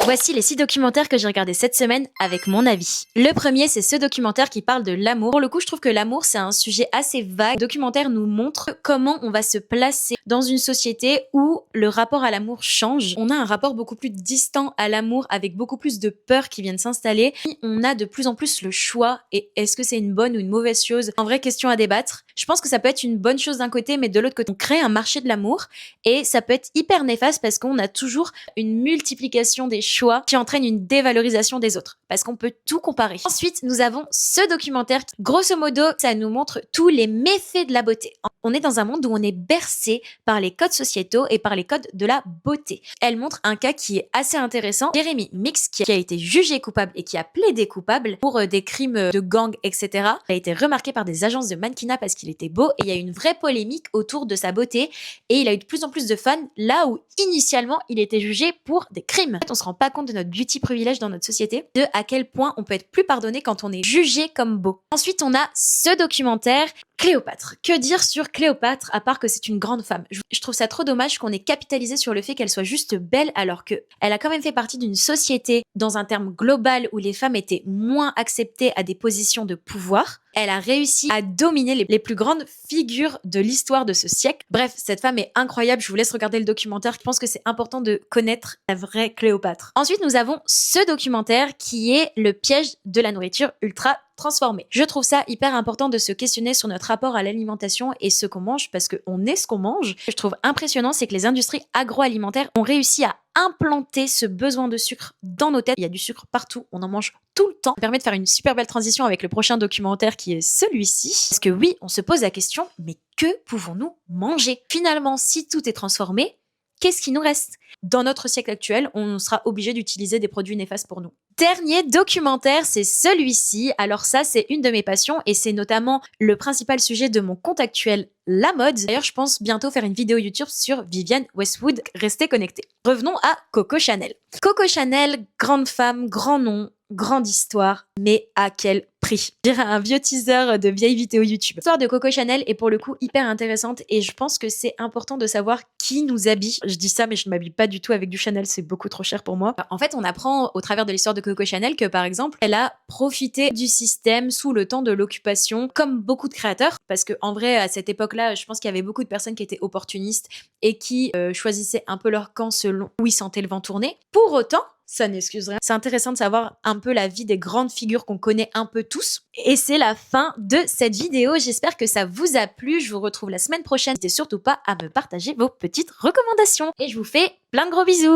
Voici les 6 documentaires que j'ai regardés cette semaine avec mon avis. Le premier, c'est ce documentaire qui parle de l'amour. Pour le coup, je trouve que l'amour, c'est un sujet assez vague. Le documentaire nous montre comment on va se placer dans une société où le rapport à l'amour change. On a un rapport beaucoup plus distant à l'amour, avec beaucoup plus de peurs qui viennent s'installer. On a de plus en plus le choix, et est-ce que c'est une bonne ou une mauvaise chose? En vraie question à débattre. Je pense que ça peut être une bonne chose d'un côté, mais de l'autre côté, on crée un marché de l'amour, et ça peut être hyper néfaste parce qu'on a toujours une multiplication des choix qui entraîne une dévalorisation des autres, parce qu'on peut tout comparer. Ensuite, nous avons ce documentaire qui, grosso modo, ça nous montre tous les méfaits de la beauté. On est dans un monde où on est bercé par les codes sociétaux et par les codes de la beauté. Elle montre un cas qui est assez intéressant. Jérémy Mix, qui a été jugé coupable et qui a plaidé coupable pour des crimes de gang, etc., a été remarqué par des agences de mannequinat parce qu'il était beau, et il y a eu une vraie polémique autour de sa beauté, et il a eu de plus en plus de fans là où initialement il était jugé pour des crimes. En fait, on se rend pas compte de notre beauty privilège dans notre société, de à quel point on peut être plus pardonné quand on est jugé comme beau. Ensuite, on a ce documentaire Cléopâtre. Que dire sur Cléopâtre à part que c'est une grande femme? Je trouve ça trop dommage qu'on ait capitalisé sur le fait qu'elle soit juste belle, alors que elle a quand même fait partie d'une société dans un terme global où les femmes étaient moins acceptées à des positions de pouvoir. Elle a réussi à dominer les plus grandes figures de l'histoire de ce siècle. Bref, cette femme est incroyable. Je vous laisse regarder le documentaire. Je pense que c'est important de connaître la vraie Cléopâtre. Ensuite, nous avons ce documentaire qui est le piège de la nourriture ultra transformée. Je trouve ça hyper important de se questionner sur notre rapport à l'alimentation et ce qu'on mange, parce qu'on est ce qu'on mange. Ce que je trouve impressionnant, c'est que les industries agroalimentaires ont réussi à implanter ce besoin de sucre dans nos têtes. Il y a du sucre partout, on en mange tout le temps. Ça permet de faire une super belle transition avec le prochain documentaire qui est celui-ci. Parce que oui, on se pose la question, mais que pouvons-nous manger? Finalement, si tout est transformé, qu'est-ce qui nous reste? Dans notre siècle actuel, on sera obligé d'utiliser des produits néfastes pour nous. Dernier documentaire, c'est celui-ci. Alors ça, c'est une de mes passions et c'est notamment le principal sujet de mon compte actuel, la mode. D'ailleurs, je pense bientôt faire une vidéo YouTube sur Vivienne Westwood. Restez connectés. Revenons à Coco Chanel. Coco Chanel, grande femme, grand nom, grande histoire, mais à quel prix? Je dirais un vieux teaser de vieille vidéo YouTube. L'histoire de Coco Chanel est pour le coup hyper intéressante et je pense que c'est important de savoir qui nous habille. Je dis ça, mais je ne m'habille pas du tout avec du Chanel, c'est beaucoup trop cher pour moi. En fait, on apprend au travers de l'histoire de Coco Chanel que, par exemple, elle a profité du système sous le temps de l'occupation, comme beaucoup de créateurs, parce que en vrai, à cette époque-là, je pense qu'il y avait beaucoup de personnes qui étaient opportunistes et qui choisissaient un peu leur camp selon où ils sentaient le vent tourner. Pour autant, ça n'excuse rien. C'est intéressant de savoir un peu la vie des grandes figures qu'on connaît un peu tous. Et c'est la fin de cette vidéo. J'espère que ça vous a plu. Je vous retrouve la semaine prochaine. N'hésitez surtout pas à me partager vos petites recommandations. Et je vous fais plein de gros bisous.